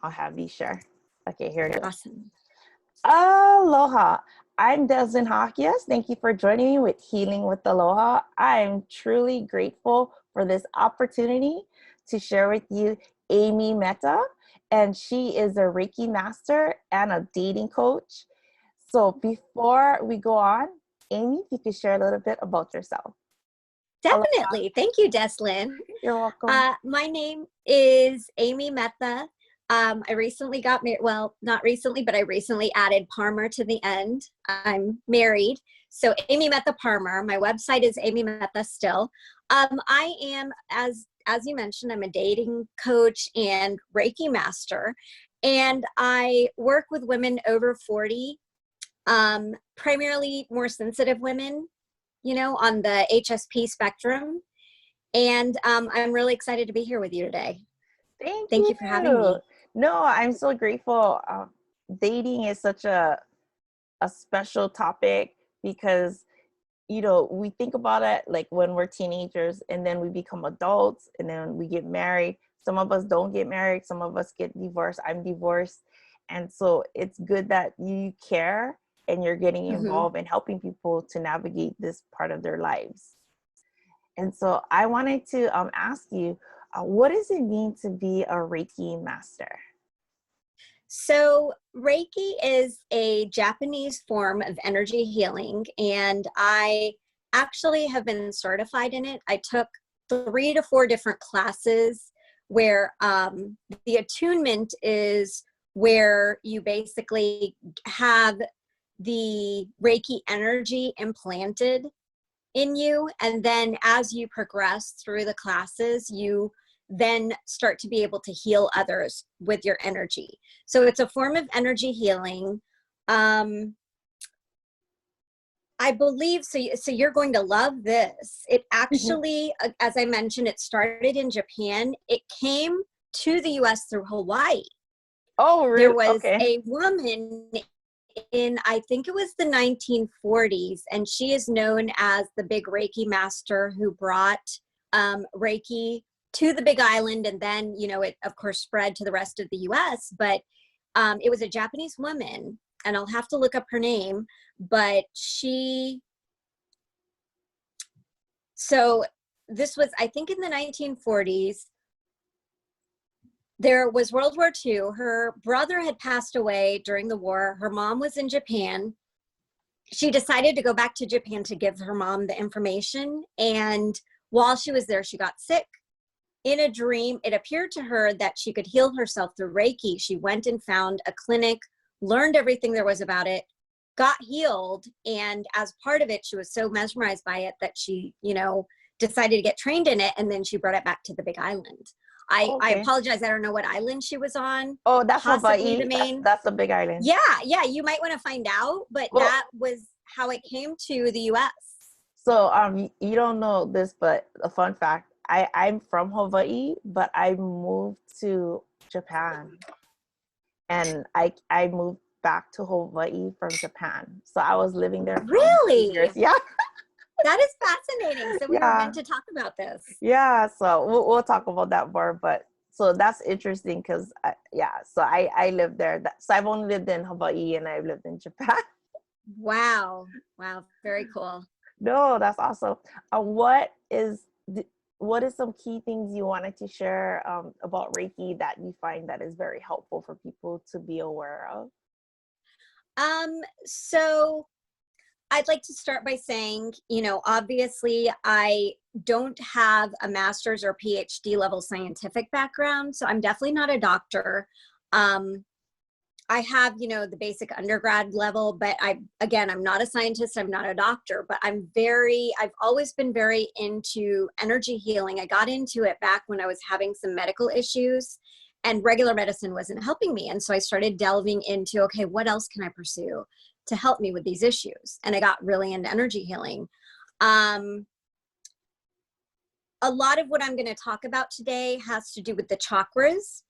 I'll have you share. Okay, here it is. Awesome. Aloha. I'm Desmond Hakias. Thank you for joining me with Healing with Aloha. I'm truly grateful for this opportunity to share with you Amy Mehta, and she is a Reiki master and a dating coach. So before we go on, Amy, if you could share a little bit about yourself. Definitely. Thank you, Deslyn. You're welcome. My name is Amy Mehta. I recently got married. Well, not recently, but I recently added Parmar to the end. I'm married. So Amy Mehta Parmar. My website is Amy Mehta still. I am, as you mentioned, I'm a dating coach and Reiki master. And I work with women over 40, primarily more sensitive women, on the HSP spectrum. And I'm really excited to be here with you today. Thank you for having me. No, I'm so grateful. Dating is such a special topic because, we think about it like when we're teenagers and then we become adults and then we get married. Some of us don't get married. Some of us get divorced. I'm divorced. And so it's good that you care and you're getting involved in helping people to navigate this part of their lives. And so I wanted to ask you, what does it mean to be a Reiki master? So Reiki is a Japanese form of energy healing, and I actually have been certified in it. I took 3 to 4 different classes where the attunement is where you basically have the Reiki energy implanted in you. And then as you progress through the classes, you then start to be able to heal others with your energy. So it's a form of energy healing. I believe, so you're going to love this. It actually, as I mentioned, it started in Japan. It came to the US through Hawaii. Oh, really? There was a woman in, I think it was the 1940s, and she is known as the big Reiki master who brought Reiki to the Big Island, and then it of course spread to the rest of the US. But it was a Japanese woman, and I'll have to look up her name, but so this was, I think, in the 1940s. There was World War II. Her brother had passed away during the war. Her mom was in Japan. She decided to go back to Japan to give her mom the information. And while she was there, she got sick. In a dream, it appeared to her that she could heal herself through Reiki. She went and found a clinic, learned everything there was about it, got healed. And as part of it, she was so mesmerized by it that she, decided to get trained in it. And then she brought it back to the Big Island. I apologize. I don't know what island she was on. Oh, that's Hawaii. That's the Big Island. Yeah. You might want to find out, but that was how it came to the US. So you don't know this, but a fun fact, I'm from Hawaii, but I moved to Japan. And I moved back to Hawaii from Japan. So I was living there for Really? years. Yeah. That is fascinating. So we were meant to talk about this. Yeah, so we'll talk about that more. But so that's interesting because, so I lived there. So I've only lived in Hawaii and I've lived in Japan. Wow. Very cool. No, that's awesome. What is some key things you wanted to share about Reiki that you find that is very helpful for people to be aware of? So I'd like to start by saying, obviously I don't have a master's or PhD level scientific background, so I'm definitely not a doctor. I have, the basic undergrad level, but I'm not a scientist, I'm not a doctor, but I've always been very into energy healing. I got into it back when I was having some medical issues and regular medicine wasn't helping me. And so I started delving into, okay, what else can I pursue to help me with these issues? And I got really into energy healing. A lot of what I'm going to talk about today has to do with the chakras.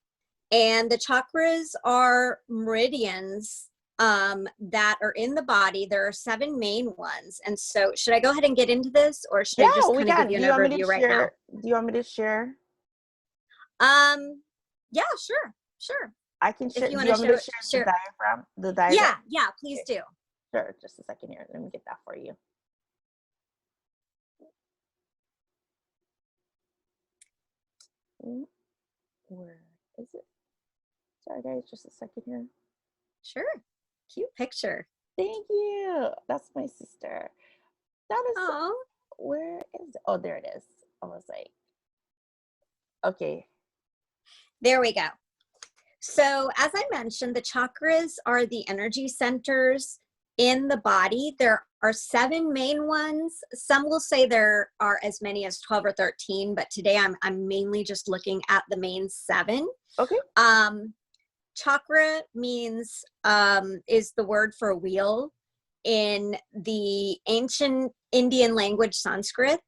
And the chakras are meridians that are in the body. There are 7 main ones. And so should I go ahead and get into this, or should I just kind of give you an overview right now? Do you want me to share? Yeah, sure. I can share. If you Do want you to want me to share share. the diagram? The diagram? Yeah, please Okay. do. Sure. Just a second here. Let me get that for you. Where is it? Sorry, guys. Just a second here. Sure. Cute picture. Thank you. That's my sister. That is. Oh. Where is it? Oh, there it is. I was like, okay. There we go. So as I mentioned, the chakras are the energy centers in the body. There are 7 main ones. Some will say there are as many as 12 or 13, but today I'm mainly just looking at the main 7. Okay. Chakra means is the word for wheel in the ancient Indian language Sanskrit.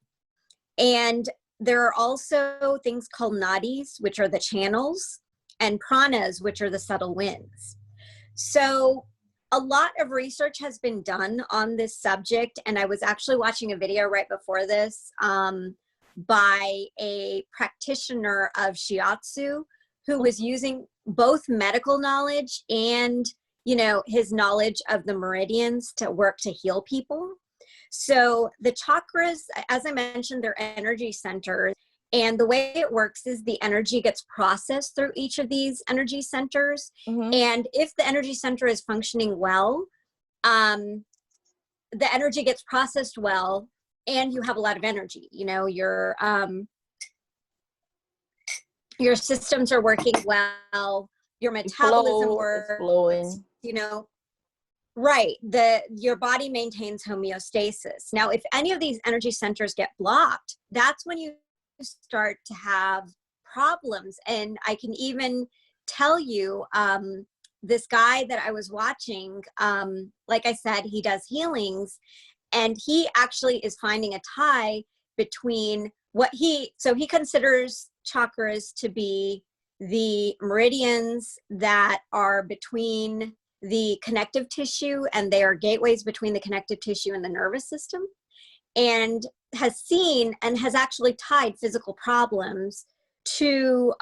And there are also things called nadis, which are the channels, and pranas, which are the subtle winds. So a lot of research has been done on this subject. And I was actually watching a video right before this by a practitioner of shiatsu who was using both medical knowledge and, you know, his knowledge of the meridians to work to heal people. So the chakras, as I mentioned, they're energy centers. And the way it works is the energy gets processed through each of these energy centers. Mm-hmm. And if the energy center is functioning well, the energy gets processed well, and you have a lot of energy. You know, your systems are working well, your metabolism works, flowing. you know, right. Your body maintains homeostasis. Now, if any of these energy centers get blocked, that's when you start to have problems. And I can even tell you, this guy that I was watching, like I said, he does healings, and he actually is finding a tie between so he considers chakras to be the meridians that are between the connective tissue, and they are gateways between the connective tissue and the nervous system, and has seen and has actually tied physical problems to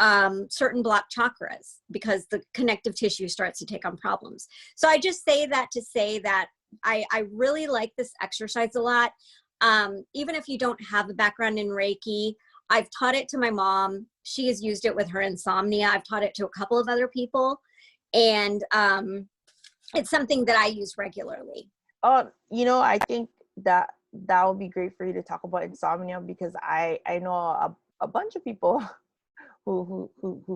certain blocked chakras because the connective tissue starts to take on problems. So I just say that to say that I really like this exercise a lot. Even if you don't have a background in Reiki, I've taught it to my mom. She has used it with her insomnia. I've taught it to a couple of other people. And it's something that I use regularly. You know, I think that would be great for you to talk about insomnia, because I know a bunch of people who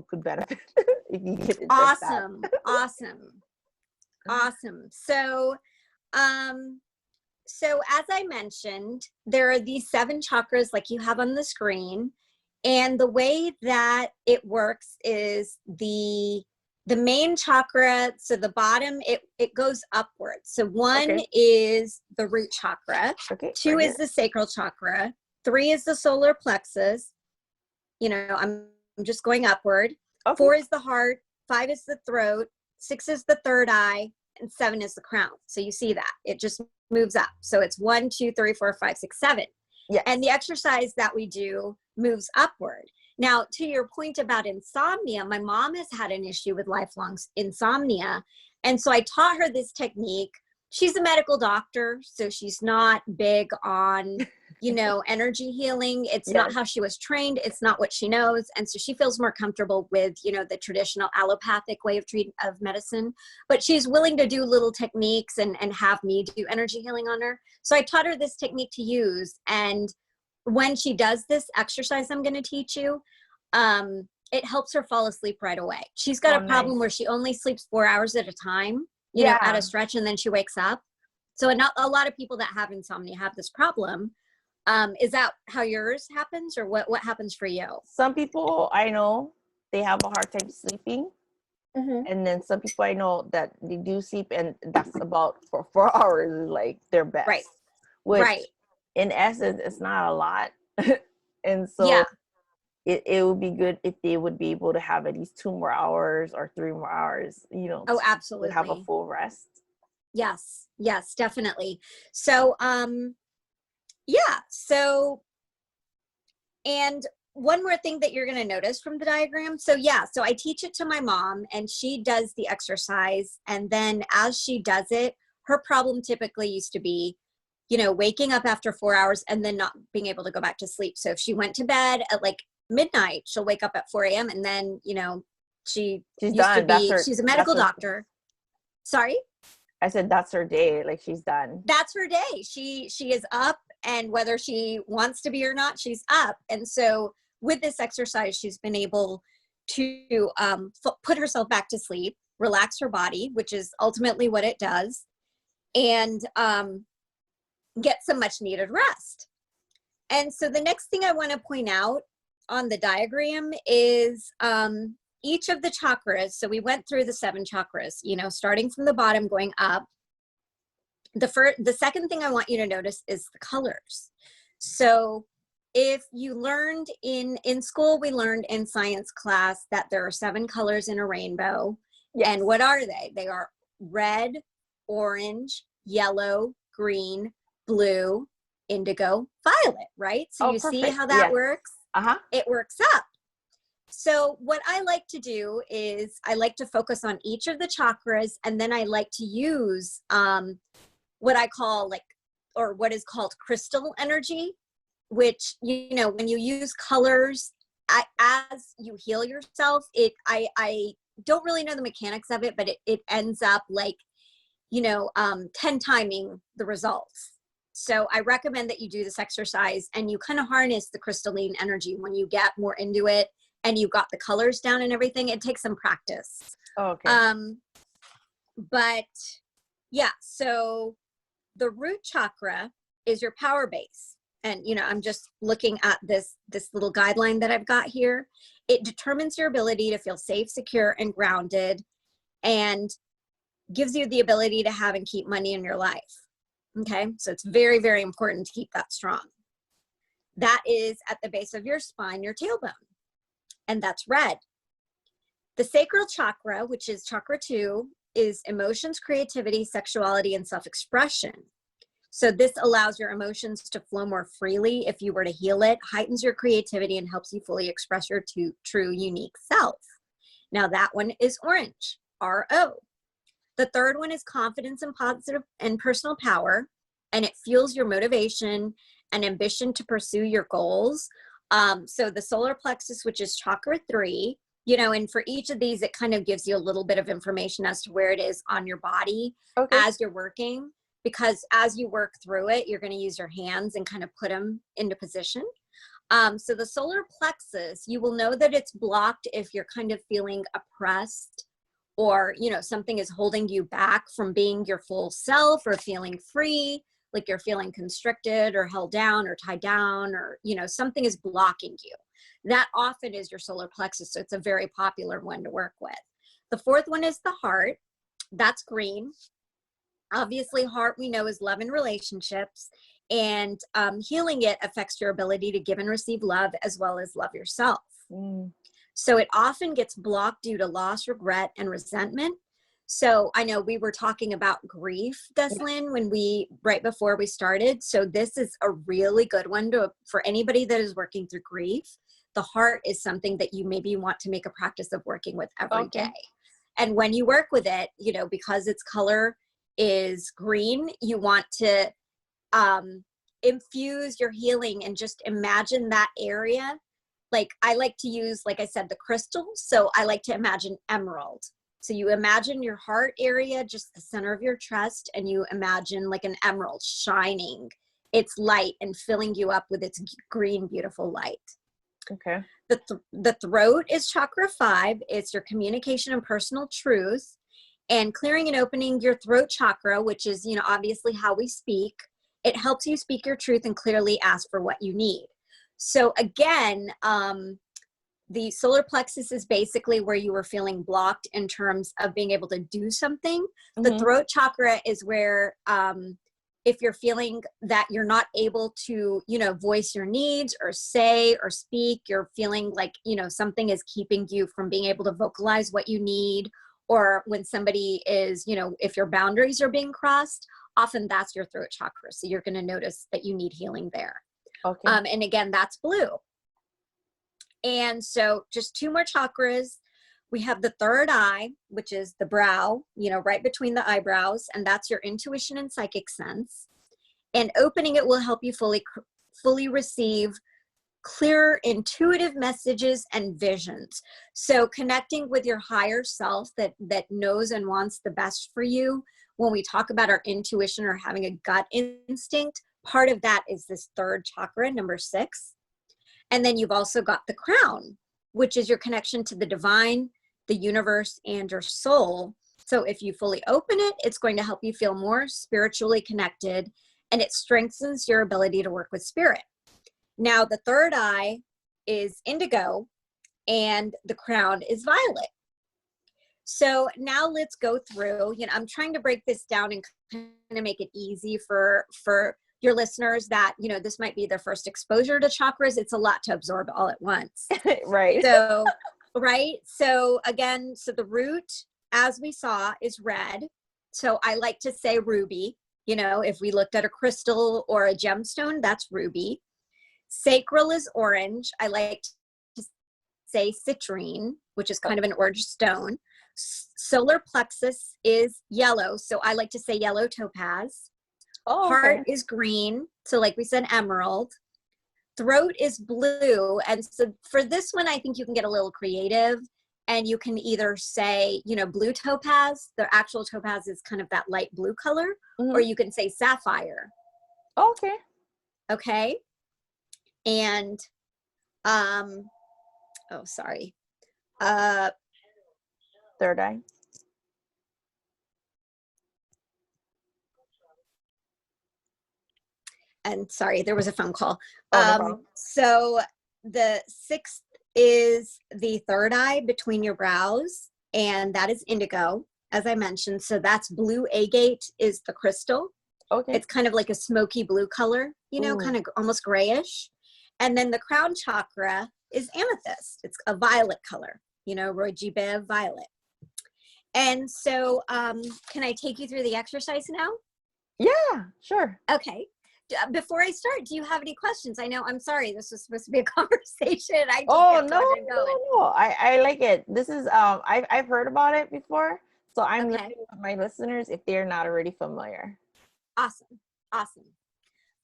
could benefit if you get into Awesome. that. Awesome. So as I mentioned, there are these 7 chakras like you have on the screen. And the way that it works is the main chakra, so the bottom, it goes upwards. So 1 is the root chakra, 2 is the sacral chakra, 3 is the solar plexus. You know, I'm just going upward. 4 is the heart, 5 is the throat, 6 is the third eye, and 7 is the crown. So you see that it just moves up. So it's 1, 2, 3, 4, 5, 6, 7. Yes. And the exercise that we do moves upward. Now, to your point about insomnia, my mom has had an issue with lifelong insomnia. And so I taught her this technique. She's a medical doctor, so she's not big on, you know, energy healing. It's not how she was trained. It's not what she knows. And so she feels more comfortable with, you know, the traditional allopathic way of medicine. But she's willing to do little techniques and have me do energy healing on her. So I taught her this technique to use. And when she does this exercise I'm going to teach you, it helps her fall asleep right away. She's got a problem where she only sleeps 4 hours at a time, you know, at a stretch, and then she wakes up. So a lot of people that have insomnia have this problem. Is that how yours happens, or what happens for you? Some people I know, they have a hard time sleeping. Mm-hmm. And then some people I know that they do sleep, and that's about for 4 hours is like their best. Right. Which in essence, it's not a lot. And so it would be good if they would be able to have at least 2 more hours or 3 more hours, you know. Oh, absolutely. Have a full rest. Yes, definitely. So, so, and one more thing that you're going to notice from the diagram. So yeah, so I teach it to my mom and she does the exercise. And then as she does it, her problem typically used to be, you know, waking up after 4 hours and then not being able to go back to sleep. So if she went to bed at like midnight, she'll wake up at 4 a.m. and then, you know, she's done. She's a medical doctor. Sorry? I said, that's her day. Like, she's done. That's her day. She is up, and whether she wants to be or not, she's up. And so with this exercise, she's been able to put herself back to sleep, relax her body, which is ultimately what it does, and get some much needed rest. And so the next thing I want to point out on the diagram is each of the chakras. So we went through the 7 chakras, you know, starting from the bottom, going up. The second thing I want you to notice is the colors. So if you learned in school, we learned in science class that there are 7 colors in a rainbow. Yes. And what are they? They are red, orange, yellow, green, blue, indigo, violet, right? So you perfect. See how that works? Uh-huh. It works up. So what I like to do is I like to focus on each of the chakras, and then I like to use what I call what is called crystal energy, which, you know, when you use colors as you heal yourself, I don't really know the mechanics of it, but it ends up like, you know, 10 timing the results. So I recommend that you do this exercise and you kind of harness the crystalline energy when you get more into it and you've got the colors down and everything. It takes some practice. Oh, okay. But yeah, so the root chakra is your power base. And, you know, I'm just looking at this little guideline that I've got here. It determines your ability to feel safe, secure, and grounded, and gives you the ability to have and keep money in your life. Okay, so it's very, very important to keep that strong. That is at the base of your spine, your tailbone, and that's red. The sacral chakra, which is chakra 2, is emotions, creativity, sexuality, and self-expression. So this allows your emotions to flow more freely if you were to heal it, heightens your creativity, and helps you fully express your true, unique self. Now that one is orange, R-O. The third one is confidence and positive and personal power, and it fuels your motivation and ambition to pursue your goals. So the solar plexus, which is chakra 3, you know, and for each of these, it kind of gives you a little bit of information as to where it is on your body as you're working, because as you work through it, you're going to use your hands and kind of put them into position. So the solar plexus, you will know that it's blocked if you're kind of feeling oppressed, or, you know, something is holding you back from being your full self or feeling free, like you're feeling constricted or held down or tied down, or, you know, something is blocking you. That often is your solar plexus. So it's a very popular one to work with. The fourth one is the heart. That's green. Obviously, heart we know is love and relationships, and healing it affects your ability to give and receive love as well as love yourself. So it often gets blocked due to loss, regret, and resentment. So I know we were talking about grief, Deslyn, right before we started. So this is a really good one for anybody that is working through grief. The heart is something that you maybe want to make a practice of working with every day. And when you work with it, you know, because its color is green, you want to infuse your healing and just imagine that area. Like I like to use, like I said, the crystals. So I like to imagine emerald. So you imagine your heart area, just the center of your chest, and you imagine like an emerald shining its light and filling you up with its green, beautiful light. Okay. The throat is chakra 5. It's your communication and personal truth, and clearing and opening your throat chakra, which is, you know, obviously how we speak. It helps you speak your truth and clearly ask for what you need. So again, the solar plexus is basically where you were feeling blocked in terms of being able to do something. The throat chakra is where, if you're feeling that you're not able to, you know, voice your needs or say or speak, you're feeling like, you know, something is keeping you from being able to vocalize what you need, or when somebody is, you know, if your boundaries are being crossed, often that's your throat chakra. So you're going to notice that you need healing there. Okay. And again, that's blue. And so just 2 more chakras. We have the third eye, which is the brow, right between the eyebrows. And that's your intuition and psychic sense. And opening it will help you fully receive clear, intuitive messages and visions. So connecting with your higher self that knows and wants the best for you. When we talk about our intuition or having a gut instinct, part of that is this third chakra, number 6. And then you've also got the crown, which is your connection to the divine, the universe, and your soul. So if you fully open it, it's going to help you feel more spiritually connected, and it strengthens your ability to work with spirit. Now, the third eye is indigo and the crown is violet. So now let's go through, I'm trying to break this down and kind of make it easy for your listeners that, this might be their first exposure to chakras. It's a lot to absorb all at once. Right. So, right. So again, so the root, as we saw, is red. So I like to say ruby, if we looked at a crystal or a gemstone, that's ruby. Sacral is orange. I like to say citrine, which is kind of an orange stone. Solar plexus is yellow. So I like to say yellow topaz. Oh, okay. Heart is green. So like we said, emerald. Throat is blue. And so for this one, I think you can get a little creative and you can either say, blue topaz. The actual topaz is kind of that light blue color, or you can say sapphire. Okay. Okay. And, third eye. And sorry, there was a phone call. Oh, no problem. So the 6th is the third eye between your brows, and that is indigo, as I mentioned. So that's blue agate is the crystal. Okay. It's kind of like a smoky blue color, kind of almost grayish. And then the crown chakra is amethyst. It's a violet color, Roy G. Bev violet. And so can I take you through the exercise now? Yeah, sure. Okay. Before I start, do you have any questions? I know, I'm sorry, this was supposed to be a conversation. No. I like it. This is, I've heard about it before. So I'm listening with my listeners if they're not already familiar. Awesome.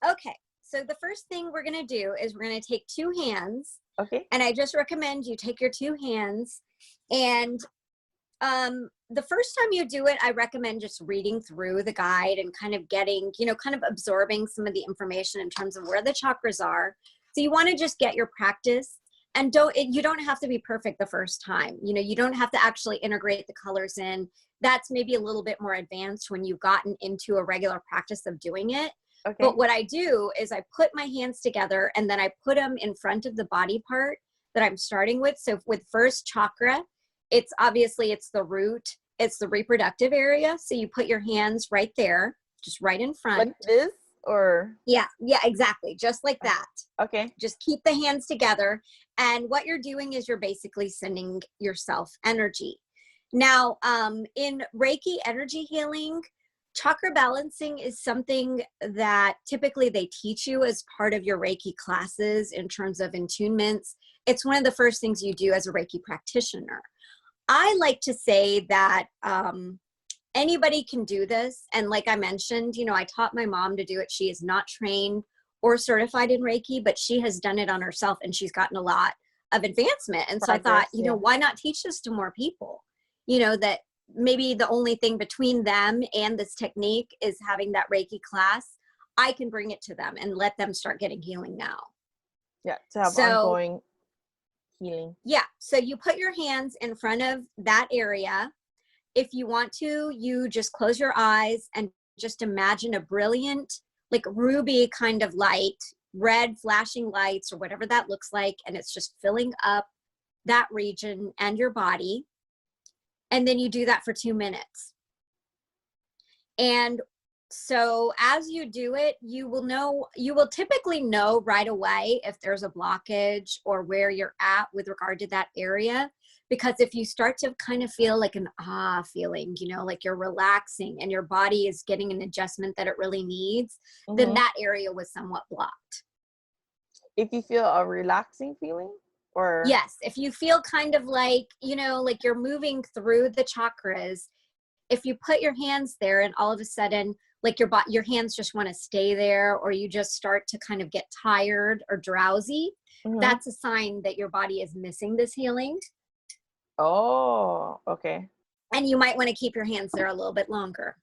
Okay. So the first thing we're going to do is we're going to take 2 hands. Okay. And I just recommend you take your 2 hands. And the first time you do it, I recommend just reading through the guide and kind of getting, kind of absorbing some of the information in terms of where the chakras are. So you want to just get your practice, and you don't have to be perfect the first time. You don't have to actually integrate the colors in. That's maybe a little bit more advanced when you've gotten into a regular practice of doing it. Okay. But what I do is I put my hands together and then I put them in front of the body part that I'm starting with. So with first chakra, it's the root, it's the reproductive area. So you put your hands right there, just right in front. Like this or? Yeah, exactly. Just like that. Okay. Just keep the hands together. And what you're doing is you're basically sending yourself energy. Now, in Reiki energy healing, chakra balancing is something that typically they teach you as part of your Reiki classes in terms of attunements. It's one of the first things you do as a Reiki practitioner. I like to say that anybody can do this. And like I mentioned, I taught my mom to do it. She is not trained or certified in Reiki, but she has done it on herself and she's gotten a lot of advancement. And so I thought, why not teach this to more people? That maybe the only thing between them and this technique is having that Reiki class. I can bring it to them and let them start getting healing now. Yeah, to have ongoing healing. Yeah, so you put your hands in front of that area. If you want to, you just close your eyes and just imagine a brilliant, like ruby kind of light, red flashing lights or whatever that looks like, and it's just filling up that region and your body. And then you do that for 2 minutes. And so as you do it, you will typically know right away if there's a blockage or where you're at with regard to that area. Because if you start to kind of feel like an feeling, like you're relaxing and your body is getting an adjustment that it really needs, then that area was somewhat blocked. If you feel a relaxing feeling? Or yes, if you feel kind of like, you know, like you're moving through the chakras, if you put your hands there and all of a sudden like your hands just want to stay there, or you just start to kind of get tired or drowsy, Mhm. that's a sign that your body is missing this healing. Oh, okay. And you might want to keep your hands there a little bit longer.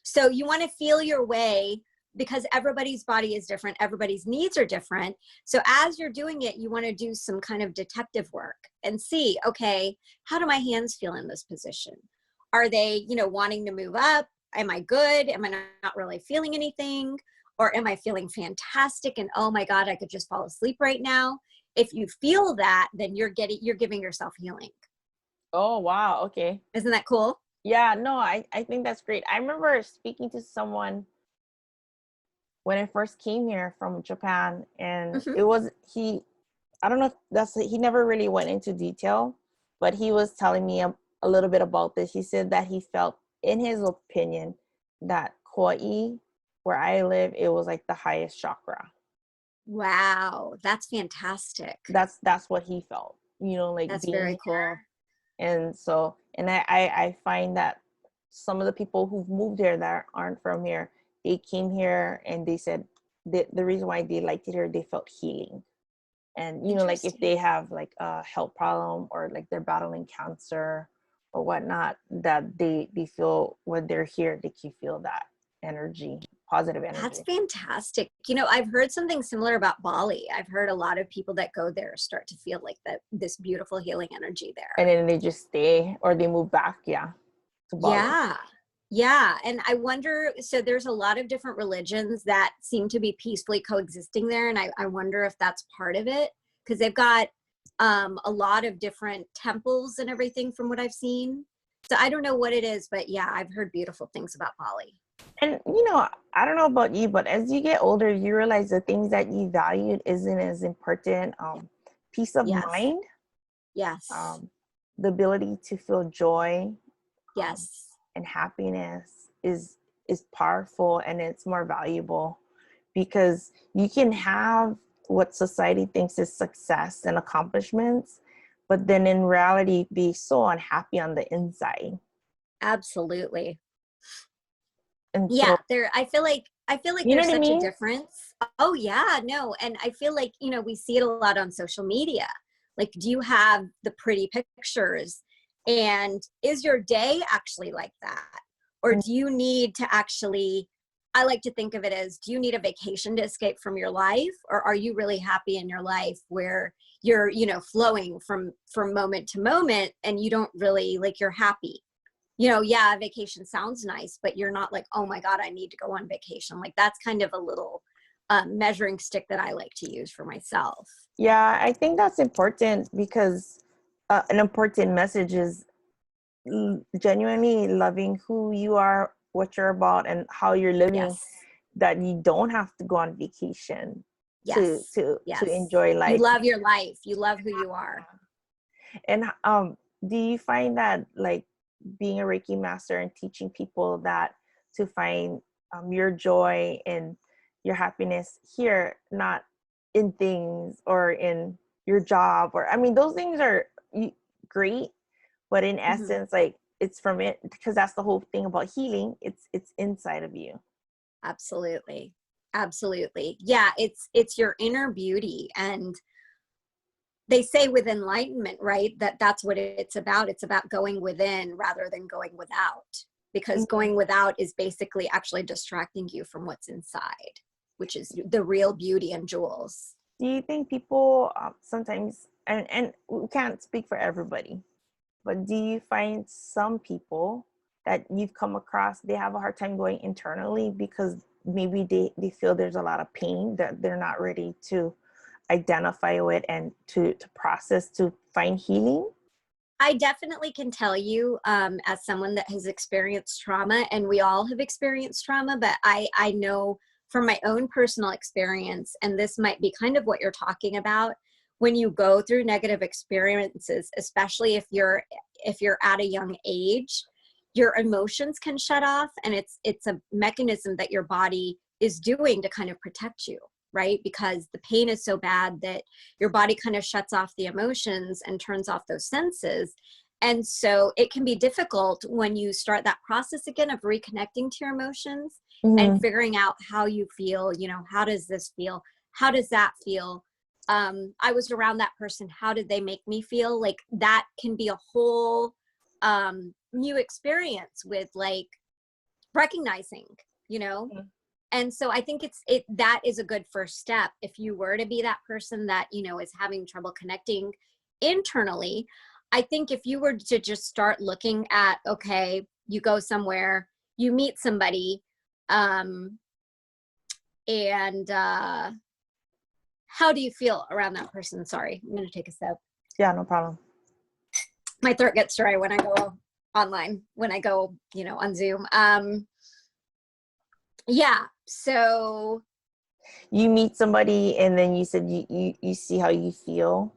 So you want to feel your way, because everybody's body is different. Everybody's needs are different. So as you're doing it, you want to do some kind of detective work and see, okay, how do my hands feel in this position? Are they, you know, wanting to move up? Am I good? Am I not really feeling anything? Or am I feeling fantastic? And oh my God, I could just fall asleep right now. If you feel that, then you're giving yourself healing. Oh, wow. Okay. Isn't that cool? Yeah, no, I think that's great. I remember speaking to someone when I first came here from Japan, and Mm-hmm. it was I don't know if he never really went into detail, but he was telling me a little bit about this. He said that he felt, in his opinion, that Kauai, where I live, it was like the highest chakra. Wow, that's fantastic. That's what he felt, like That's being very cool. here. And so, and I find that some of the people who've moved here that aren't from here, they came here and they said the reason why they liked it here, they felt healing. And like if Interesting. they have like a health problem, or like they're battling cancer or whatnot, that they feel when they're here, they can feel that energy, positive That's energy. fantastic. You know, I've heard something similar about Bali. I've heard a lot of people that go there start to feel like this beautiful healing energy there. And then they just stay, or they move back, yeah, to Bali. Yeah. Yeah. And I wonder, so there's a lot of different religions that seem to be peacefully coexisting there. And I wonder if that's part of it, because they've got a lot of different temples and everything from what I've seen. So I don't know what it is, but yeah, I've heard beautiful things about Bali. And I don't know about you, but as you get older, you realize the things that you valued isn't as important. Peace of Yes. mind, Yes. the ability to feel joy, um, Yes. and happiness is powerful, and it's more valuable, because you can have what society thinks is success and accomplishments, but then in reality be so unhappy on the inside. Absolutely. And Yeah, so, I feel like you know there's what I such a mean? difference. Oh yeah, no. And I feel like, you know, we see it a lot on social media. Like, do you have the pretty pictures? And is your day actually like that? Or do you need to actually, I like to think of it as, do you need a vacation to escape from your life? Or are you really happy in your life where you're, you know, flowing from moment to moment, and you don't really, like, you're happy? You know, yeah, vacation sounds nice, but you're not like, oh my God, I need to go on vacation. Like, that's kind of a little measuring stick that I like to use for myself. Yeah, I think that's important, because an important message is genuinely loving who you are, what you're about, and how you're living, Yes. that you don't have to go on vacation to Yes. Yes. enjoy You life. love your life. You love who you are. And do you find that, like, being a Reiki master and teaching people that to find your joy and your happiness here, not in things or in your job, or I mean, those things are great, but in Mhm. essence, like, it's from it, because that's the whole thing about healing. It's inside of you. Absolutely. Absolutely. Yeah, it's your inner beauty. And they say with enlightenment, right, that that's what it's about. It's about going within rather than going without, because Mhm. going without is basically actually distracting you from what's inside, which is the real beauty and jewels. Do you think people sometimes, and we can't speak for everybody, but do you find some people that you've come across, they have a hard time going internally, because maybe they feel there's a lot of pain that they're not ready to identify with and to process, to find healing? I definitely can tell you, as someone that has experienced trauma, and we all have experienced trauma, but I know from my own personal experience, and this might be kind of what you're talking about, when you go through negative experiences, especially if you're at a young age, your emotions can shut off, and it's a mechanism that your body is doing to kind of protect you. right? Because the pain is so bad that your body kind of shuts off the emotions and turns off those senses. And so it can be difficult when you start that process again of reconnecting to your emotions and figuring out how you feel, you know, how does this feel? How does that feel? I was around that person. How did they make me feel? Like that can be a whole new experience with like recognizing, you know? And so I think that is a good first step. If you were to be that person that, you know, is having trouble connecting internally, I think if you were to just start looking at, okay, you go somewhere, you meet somebody, and how do you feel around that person? Sorry, I'm going to take a sip. Yeah, no problem. My throat gets dry when I go online, when I go, you know, on Zoom. Yeah. So you meet somebody and then you said you see how you feel.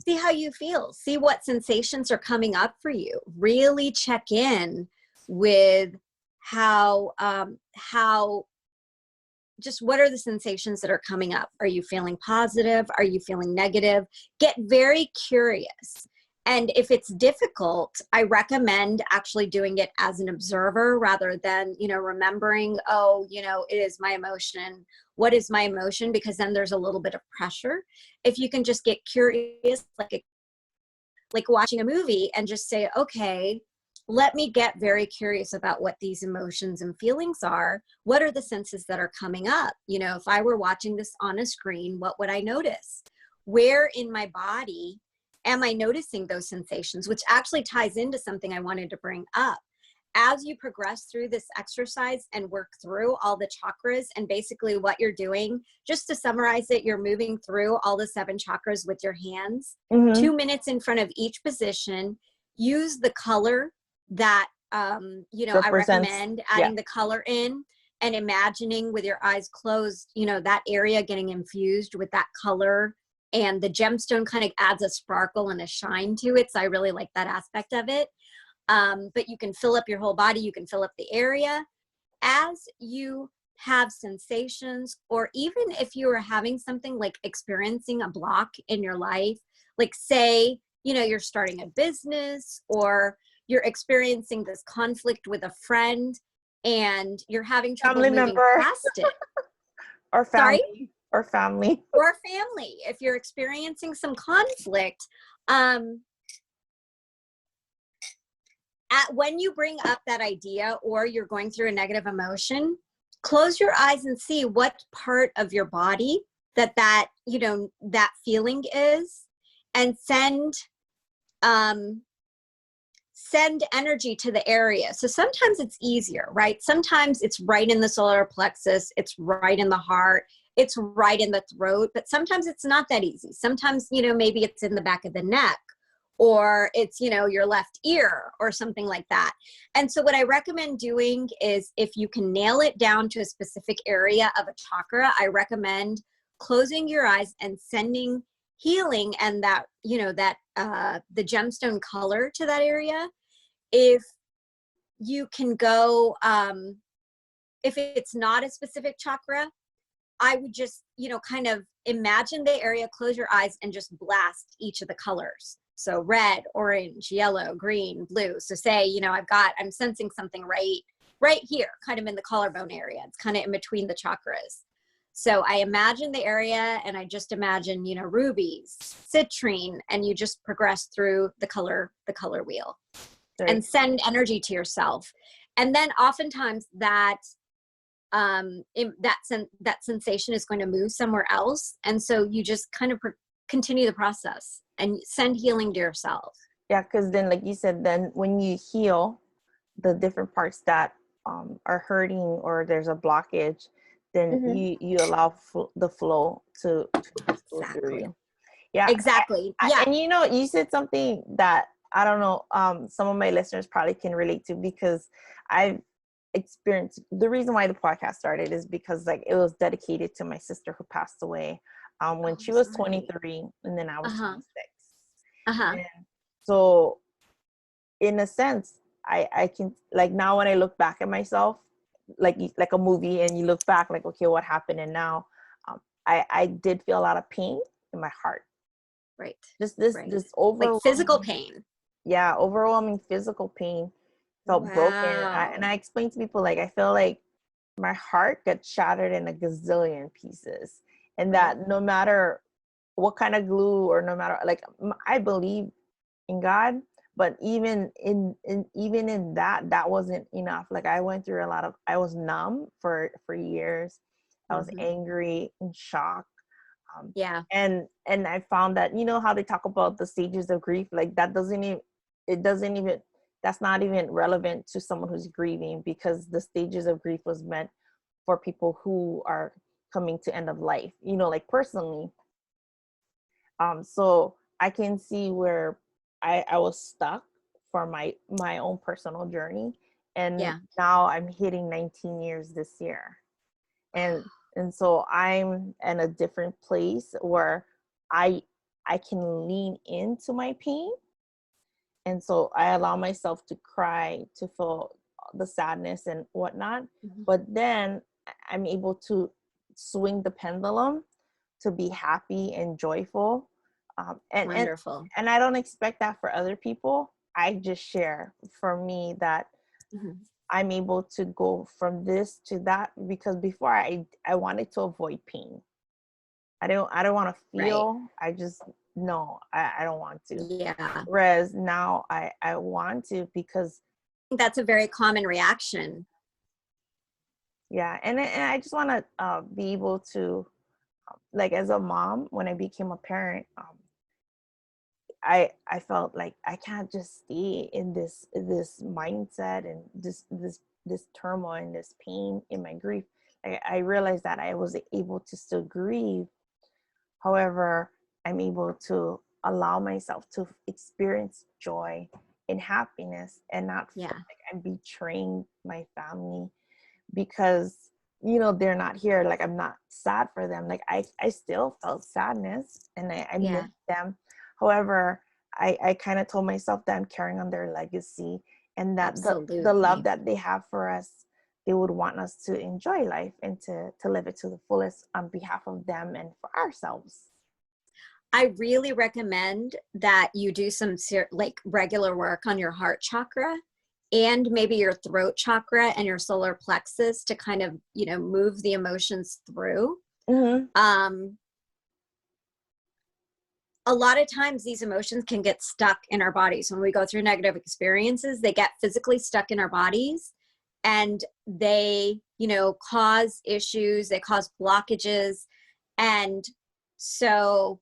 See how you feel. See what sensations are coming up for you. Really check in with how just what are the sensations that are coming up? Are you feeling positive? Are you feeling negative? Get very curious. And if it's difficult, I recommend actually doing it as an observer rather than, you know, remembering, oh, you know, it is my emotion. What is my emotion? Because then there's a little bit of pressure. If you can just get curious, like watching a movie and just say, okay, let me get very curious about what these emotions and feelings are. What are the senses that are coming up? You know, if I were watching this on a screen, what would I notice? Where in my body am I noticing those sensations? Which actually ties into something I wanted to bring up. As you progress through this exercise and work through all the chakras, and basically what you're doing, just to summarize it, you're moving through all the 7 chakras with your hands, 2 minutes in front of each position. Use the color that, you know, I recommend adding the color in and imagining with your eyes closed, you know, that area getting infused with that color. And the gemstone kind of adds a sparkle and a shine to it. So I really like that aspect of it. But you can fill up your whole body. You can fill up the area as you have sensations, or even if you are having something like experiencing a block in your life, like say, you know, you're starting a business or you're experiencing this conflict with a friend and you're having trouble moving past it. Or family. Sorry? Or family. Or family. If you're experiencing some conflict, when you bring up that idea or you're going through a negative emotion, close your eyes and see what part of your body that you know, that feeling is, and send energy to the area. So sometimes it's easier, right? Sometimes it's right in the solar plexus, it's right in the heart, it's right in the throat, but sometimes it's not that easy. Sometimes, you know, maybe it's in the back of the neck, or it's, you know, your left ear or something like that. And so what I recommend doing is, if you can nail it down to a specific area of a chakra, I recommend closing your eyes and sending healing and that, you know, that the gemstone color to that area. If you can go, if it's not a specific chakra, I would just, you know, kind of imagine the area, close your eyes, and just blast each of the colors. So red, orange, yellow, green, blue. So say, you know, I'm sensing something right here, kind of in the collarbone area. It's kind of in between the chakras. So I imagine the area, and I just imagine, you know, rubies, citrine, and you just progress through the color wheel. Right. And send energy to yourself. And then oftentimes that that sensation is going to move somewhere else. And so you just kind of continue the process and send healing to yourself. Yeah, because then, like you said, then when you heal the different parts that are hurting or there's a blockage, then you allow the flow to go through you. Yeah, exactly. And you know, you said something that I don't know, some of my listeners probably can relate to, because I've experienced, the reason why the podcast started is because like it was dedicated to my sister who passed away when she was 23 and then I was 26. And so in a sense, I can, like, now when I look back at myself, like a movie, and you look back like, okay, what happened? And now I did feel a lot of pain in my heart. Right. Just this Right. this overwhelming, Like physical pain. yeah, overwhelming physical pain. Felt broken. And Wow. I explained to people, like, I feel like my heart gets shattered in a gazillion pieces, and that no matter what kind of glue, or no matter, like, I believe in God, but even in that wasn't enough. Like, I went through a lot of, I was numb for years. I was angry, in shock. Yeah. And I found that, how they talk about the stages of grief, like, that doesn't even, it doesn't even, that's not even relevant to someone who's grieving, because the stages of grief was meant for people who are coming to end of life, like, personally. So I can see where I was stuck for my own personal journey, and now I'm hitting 19 years this year, and so I'm in a different place where I can lean into my pain, and so I allow myself to cry, to feel the sadness and whatnot, but then I'm able to swing the pendulum to be happy and joyful. Wonderful. And I don't expect that for other people. I just share for me that I'm able to go from this to that, because before I wanted to avoid pain. I don't want to feel. I just, no, I don't want to. Yeah. Whereas now I want to, because that's a very common reaction. Yeah. And I just want to be able to, like, as a mom, when I became a parent, I felt like I can't just stay in this mindset and this turmoil and this pain in my grief. I realized that I was able to still grieve. However, I'm able to allow myself to experience joy and happiness, and not feel like I'm betraying my family because, they're not here. Like, I'm not sad for them. Like, I still felt sadness, and I miss them. However, I kind of told myself that I'm carrying on their legacy, and that the love that they have for us, they would want us to enjoy life and to live it to the fullest on behalf of them and for ourselves. I really recommend that you do some like regular work on your heart chakra and maybe your throat chakra and your solar plexus to kind of, move the emotions through. A lot of times these emotions can get stuck in our bodies. When we go through negative experiences, they get physically stuck in our bodies, and they, cause issues, they cause blockages. And so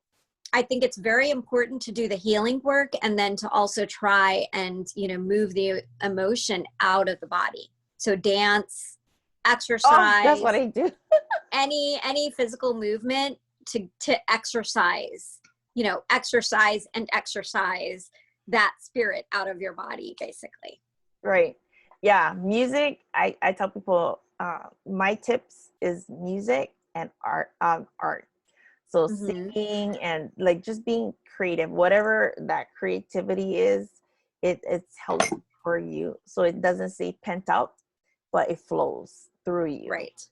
I think it's very important to do the healing work, and then to also try and, move the emotion out of the body. So dance, exercise. Oh, that's what I do. any physical movement to exercise, exercise that spirit out of your body, basically. Right. Yeah. Music. I tell people, my tips is music and art. So singing and, like, just being creative, whatever that creativity is, it's healthy for you. So it doesn't stay pent up, but it flows through you. Right.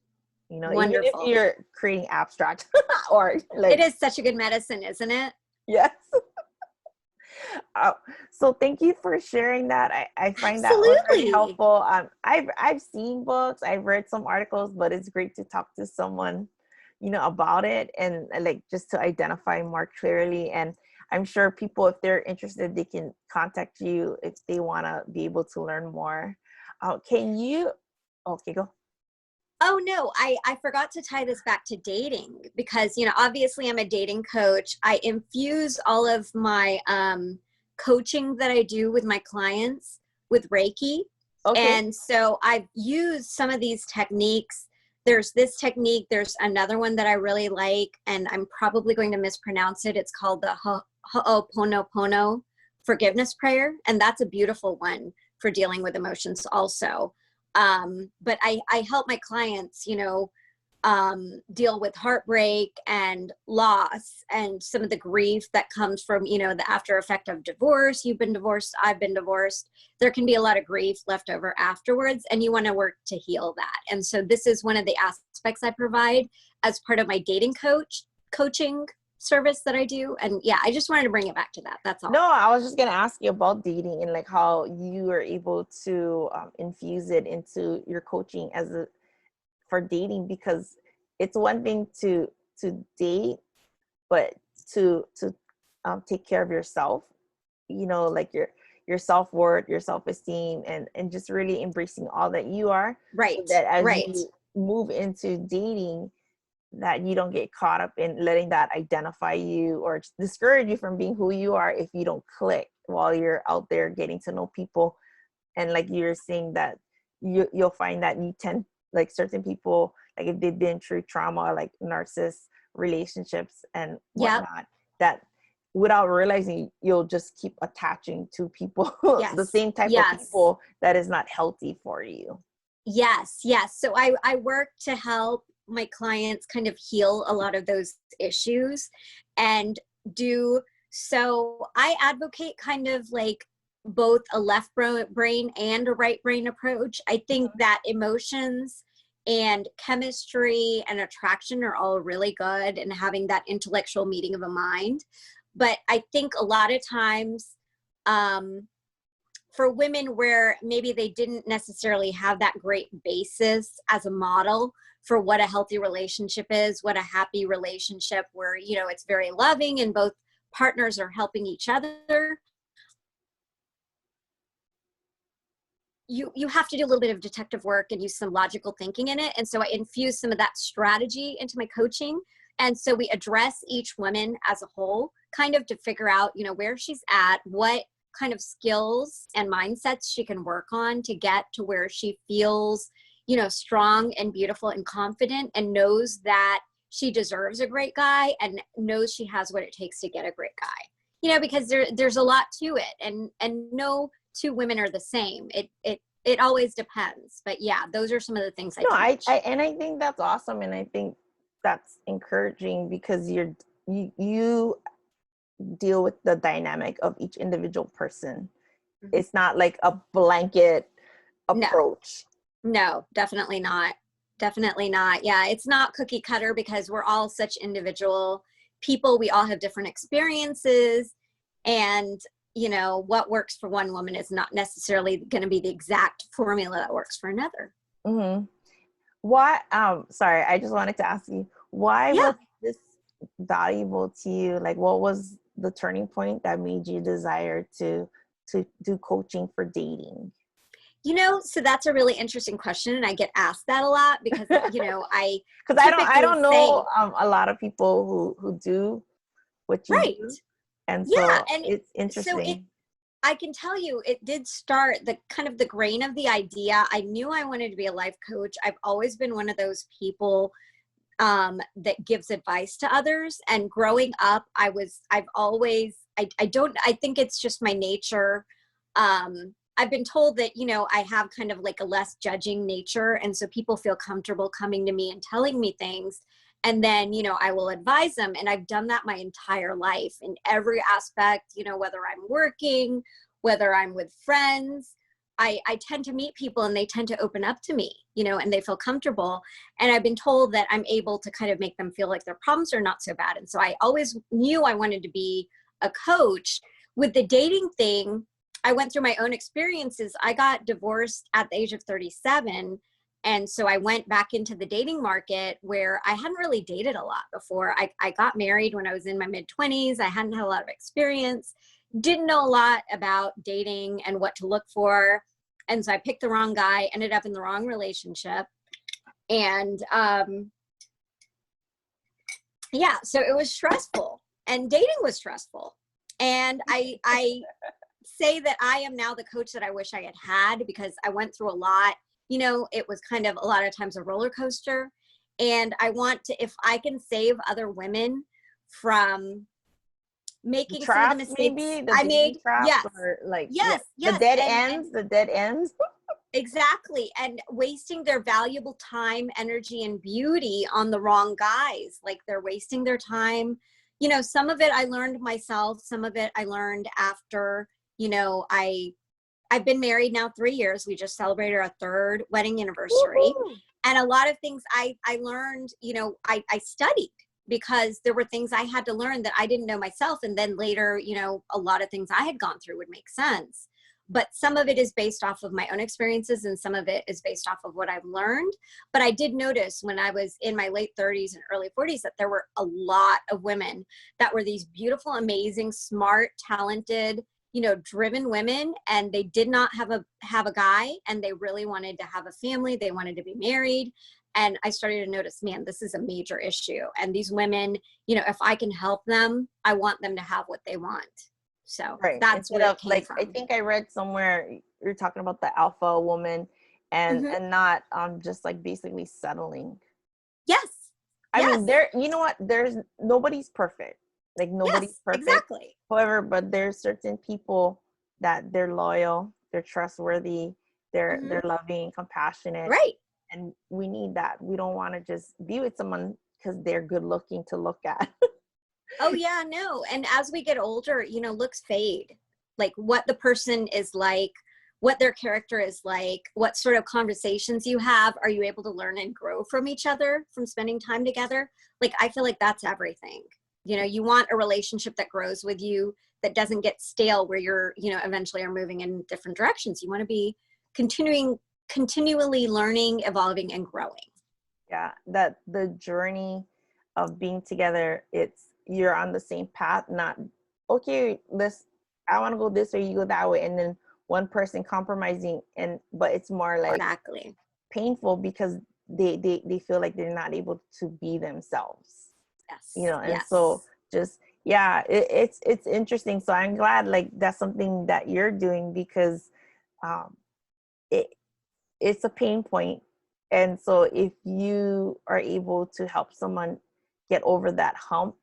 Wonderful. Even if you're creating abstract or, like, it is such a good medicine, isn't it? Yes. So thank you for sharing that. I find Absolutely. that was very helpful. I've seen books, I've read some articles, but it's great to talk to someone, about it, and, like, just to identify more clearly. And I'm sure people, if they're interested, they can contact you if they want to be able to learn more. Can you? Okay, go. Oh, no, I forgot to tie this back to dating, because, obviously I'm a dating coach. I infuse all of my coaching that I do with my clients with Reiki. Okay. And so I've used some of these techniques. There's this technique. There's another one that I really like, and I'm probably going to mispronounce it. It's called the Ho'oponopono forgiveness prayer. And that's a beautiful one for dealing with emotions also. But I help my clients, deal with heartbreak and loss and some of the grief that comes from, you know, the after effect of divorce. You've been divorced, I've been divorced. There can be a lot of grief left over afterwards, and you want to work to heal that. And so this is one of the aspects I provide as part of my dating coaching service that I do. And yeah, I just wanted to bring it back to that. That's all. No, I was just going to ask you about dating and like how you were able to infuse it into your coaching for dating, because it's one thing to date, but to take care of yourself, you know, like your self-worth, your self-esteem, and just really embracing all that you are. Right. So that as right. you move into dating, that you don't get caught up in letting that identify you or discourage you from being who you are if you don't click while you're out there getting to know people. And like you're saying that you'll find that you tend, like certain people, like if they've been through trauma, like narcissist relationships and whatnot, that without realizing, you'll just keep attaching to people, the same type of people that is not healthy for you. Yes. So I work to help my clients kind of heal a lot of those issues, and so I advocate kind of like both a left brain and a right brain approach. I think that emotions and chemistry and attraction are all really good, and having that intellectual meeting of a mind. But I think a lot of times, for women where maybe they didn't necessarily have that great basis as a model for what a healthy relationship is, what a happy relationship where, you know, it's very loving and both partners are helping each other, you have to do a little bit of detective work and use some logical thinking in it. And so I infuse some of that strategy into my coaching. And so we address each woman as a whole, kind of to figure out, you know, where she's at, what kind of skills and mindsets she can work on to get to where she feels, you know, strong and beautiful and confident, and knows that she deserves a great guy and knows she has what it takes to get a great guy. You know, because there's a lot to it, and no two women are the same. It always depends. But yeah, those are some of the things I teach. I think that's awesome, and I think that's encouraging, because you deal with the dynamic of each individual person. Mm-hmm. It's not like a blanket approach. No, definitely not. Definitely not. Yeah, it's not cookie cutter, because we're all such individual people. We all have different experiences, and you know, what works for one woman is not necessarily going to be the exact formula that works for another. Mm-hmm. Why? Sorry, I just wanted to ask you, why was this valuable to you? Like, what was the turning point that made you desire to do coaching for dating? You know, so that's a really interesting question, and I get asked that a lot, because you know, I don't know a lot of people who do what you do, and so and it's interesting. So I can tell you, it did start the kind of the grain of the idea. I knew I wanted to be a life coach. I've always been one of those people that gives advice to others, and growing up, I think it's just my nature. I've been told that, you know, I have kind of like a less judging nature. And so people feel comfortable coming to me and telling me things. And then, you know, I will advise them. And I've done that my entire life in every aspect, you know, whether I'm working, whether I'm with friends, I tend to meet people and they tend to open up to me, you know, and they feel comfortable. And I've been told that I'm able to kind of make them feel like their problems are not so bad. And so I always knew I wanted to be a coach. With the dating thing, I went through my own experiences. I got divorced at the age of 37. And so I went back into the dating market, where I hadn't really dated a lot before. I got married when I was in my mid-20s. I hadn't had a lot of experience, didn't know a lot about dating and what to look for. And so I picked the wrong guy, ended up in the wrong relationship. And so it was stressful, and dating was stressful. And I say that I am now the coach that I wish I had, because I went through a lot. You know, it was kind of a lot of times a roller coaster. And I want to, if I can save other women from making some of the mistakes I made. Yes. Or like, the dead ends. Exactly. And wasting their valuable time, energy, and beauty on the wrong guys. Like they're wasting their time. You know, some of it I learned myself, some of it I learned after, you know, I've been married now 3 years. We just celebrated our third wedding anniversary. Woohoo! And a lot of things I learned, you know, I studied because there were things I had to learn that I didn't know myself. And then later, you know, a lot of things I had gone through would make sense. But some of it is based off of my own experiences and some of it is based off of what I've learned. But I did notice when I was in my late 30s and early 40s that there were a lot of women that were these beautiful, amazing, smart, talented, you know, driven women, and they did not have a guy, and they really wanted to have a family. They wanted to be married. And I started to notice, man, this is a major issue. And these women, you know, if I can help them, I want them to have what they want. So Right. that's Instead where of it came like, from. I think I read somewhere you're talking about the alpha woman and Mhm. not just like basically settling. Yes. I Yes. mean, you know what? Nobody's perfect. Like nobody's Yes, perfect. exactly. However, but there's certain people that they're loyal, they're trustworthy, they're Mhm. loving, compassionate, Right. and we need that. We don't want to just be with someone because they're good looking to look at. Oh yeah, no. And as we get older, you know, looks fade. Like what the person is like, what their character is like, what sort of conversations you have, are you able to learn and grow from each other from spending time together? Like I feel like that's everything. You know, you want a relationship that grows with you, that doesn't get stale where you're, you know, eventually are moving in different directions. You want to be continually learning, evolving, and growing. Yeah, that the journey of being together, you're on the same path, not okay, I want to go this way, you go that way, and then one person compromising, but it's more like Exactly. painful because they feel like they're not able to be themselves, you Yes. know. And so Yes. just, yeah, it's interesting. So I'm glad like that's something that you're doing because um it it's a pain point. And so if you are able to help someone get over that hump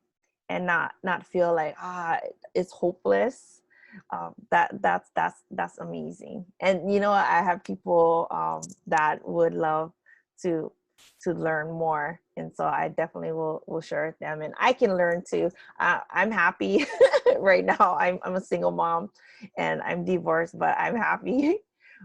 and not feel like it's hopeless, that's amazing. And you know, I have people that would love to learn more, and so I definitely will share with them, and I can learn too. I'm happy right now. I'm a single mom and I'm divorced, but I'm happy.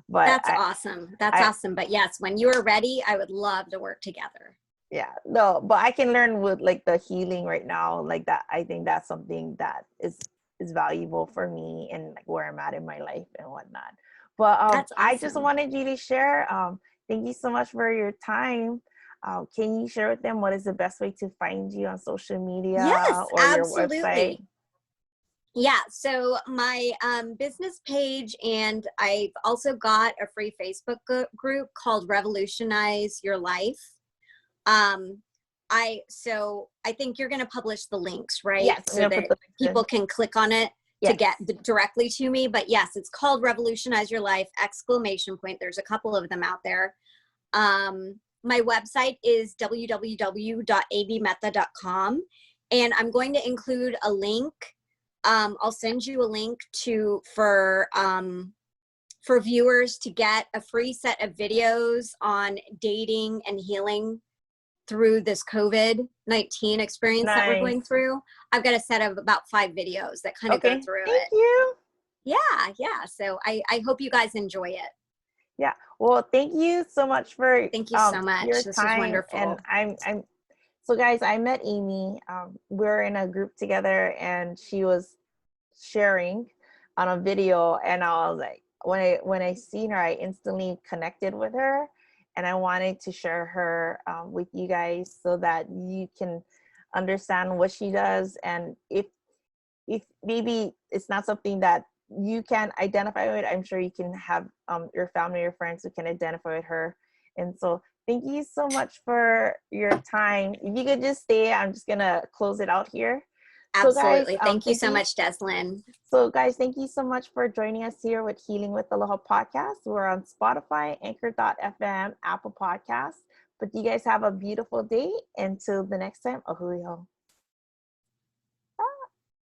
but That's i awesome. That's I awesome. But yes, when you are ready, I would love to work together. yeah, no, but I can learn with like the healing right now, like that. I think that's something that is valuable for me and like where I'm at in my life and whatnot. But That's I just awesome. wanted you to share. Thank you so much for your time. Can you share with them what is the best way to find you on social media Yes, or your website? absolutely. Yeah, so my business page, and I've also got a free Facebook group called Revolutionize Your Life. Um, I think you're going to publish the links, right? Yes, I'm So gonna put that the links in. people can click on it to Yes. get directly to me. But yes, it's called Revolutionize Your Life, exclamation point. There's a couple of them out there. My website is www.abmehta.com, and I'm going to include a link. I'll send you a link for viewers to get a free set of videos on dating and healing through this COVID-19 experience that we're going Nice. through. I've got a set of about 5 videos that kind of go Okay. through Thank it. you. Yeah. So I hope you guys enjoy it. Yeah. Well, thank you so much for Thank you so your much. This was time. And wonderful. I'm so guys, I met Amy. We're in a group together and she was sharing on a video, and I was like, when I seen her, I instantly connected with her, and I wanted to share her with you guys so that you can understand what she does. And if maybe it's not something that you can identify with, I'm sure you can have your family or friends who can identify with her. And so thank you so much for your time. If you could just stay, I'm just gonna close it out here. So guys, Absolutely. Thank you so much, Deslyn. thank you so much for joining us here with Healing with Aloha Podcast. We're on Spotify, Anchor.fm, Apple Podcasts. But you guys have a beautiful day. Until the next time, ahui ho.